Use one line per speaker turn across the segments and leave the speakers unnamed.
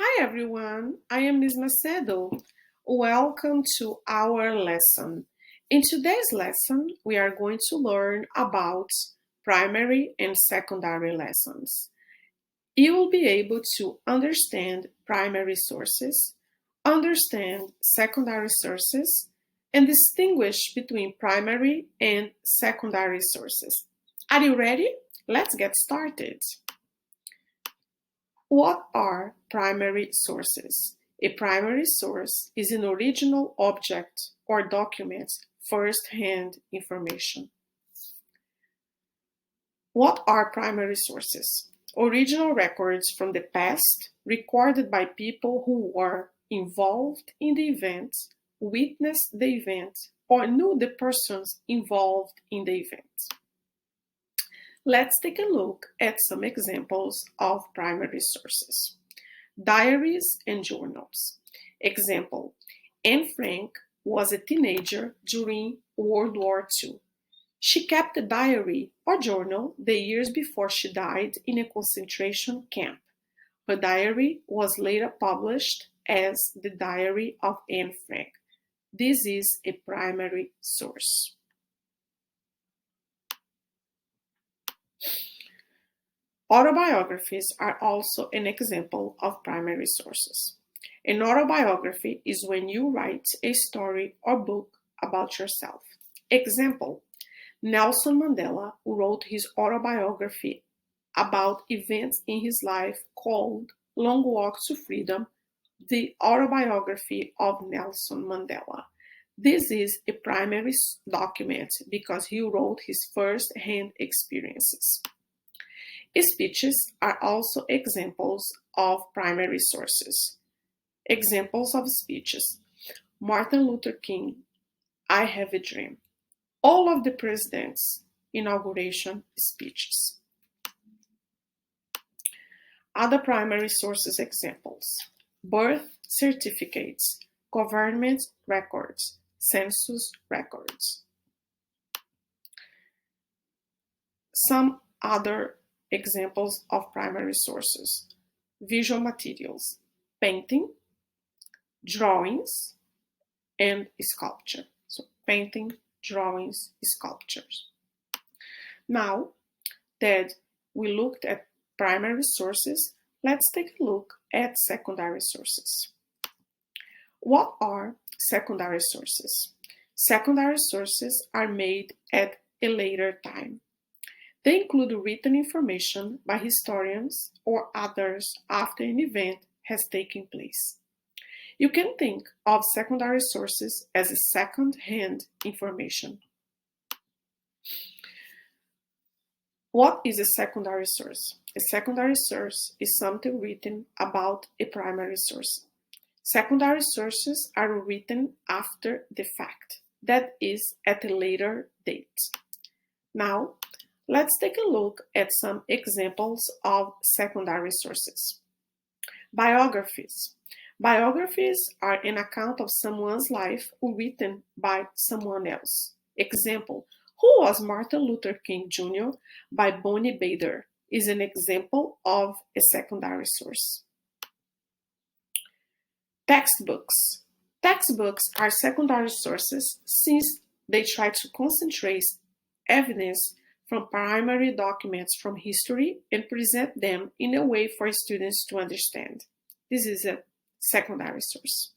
Hi everyone, I am Ms. Macedo. Welcome to our lesson. In today's lesson, we are going to learn about primary and secondary lessons. You will be able to understand primary sources, understand secondary sources, and distinguish between primary and secondary sources. Are you ready? Let's get started. What are primary sources? A primary source is an original object or document first-hand information. What are primary sources? Original records from the past recorded by people who were involved in the event, witnessed the event, or knew the persons involved in the event. Let's take a look at some examples of primary sources. Diaries and journals. Example, Anne Frank was a teenager during World War II. She kept a diary or journal the years before she died in a concentration camp. Her diary was later published as the Diary of Anne Frank. This is a primary source. Autobiographies are also an example of primary sources. An autobiography is when you write a story or book about yourself. Example, Nelson Mandela wrote his autobiography about events in his life called Long Walk to Freedom, the autobiography of Nelson Mandela. This is a primary document because he wrote his first-hand experiences. Speeches are also examples of primary sources. Examples of speeches. Martin Luther King, I Have a Dream. All of the presidents' inauguration speeches. Other primary sources examples. Birth certificates, government records, census records. Some other examples of primary sources. Visual materials, painting, drawings, and sculpture. So painting, drawings, sculptures. Now that we looked at primary sources, let's take a look at secondary sources. What are secondary sources? Secondary sources are made at a later time. They include written information by historians or others after an event has taken place. You can think of secondary sources as second-hand information. What is a secondary source? A secondary source is something written about a primary source. Secondary sources are written after the fact, that is, at a later date. Now, let's take a look at some examples of secondary sources. Biographies. Biographies are an account of someone's life written by someone else. Example, Who Was Martin Luther King Jr. by Bonnie Bader is an example of a secondary source. Textbooks. Textbooks are secondary sources since they try to concentrate evidence from primary documents from history and present them in a way for students to understand. This is a secondary source.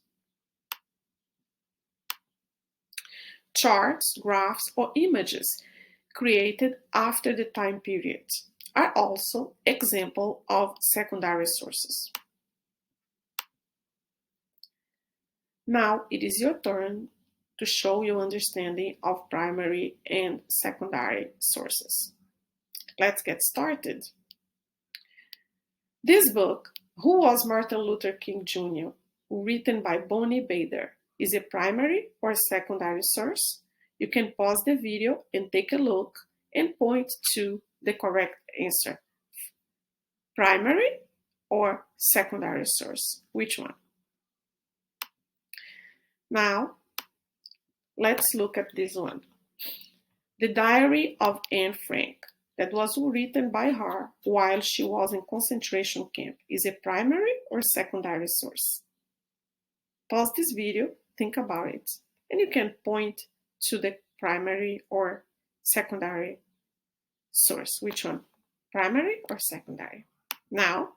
Charts, graphs, or images created after the time period are also examples of secondary sources. Now it is your turn to show your understanding of primary and secondary sources. Let's get started. This book, Who Was Martin Luther King Jr., written by Bonnie Bader, is a primary or secondary source? You can pause the video and take a look and point to the correct answer. Primary or secondary source? Which one? Now, let's look at this one. The Diary of Anne Frank. that was written by her while she was in concentration camp is a primary or secondary source? Pause this video, think about it, and you can point to the primary or secondary source. Which one? Primary or secondary? Now,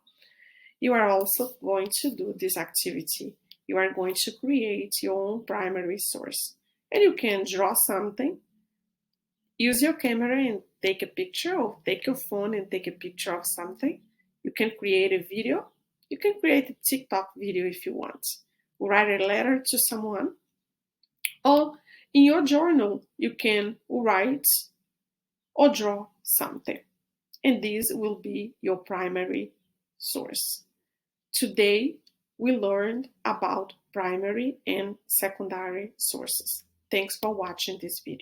you are also going to do this activity. You are going to create your own primary source. And you can draw something, use your camera and take a picture, or take your phone and take a picture of something. You can create a video. You can create a TikTok video if you want. Write a letter to someone. Or in your journal, you can write or draw something. And this will be your primary source. Today, we learned about primary and secondary sources. Thanks for watching this video.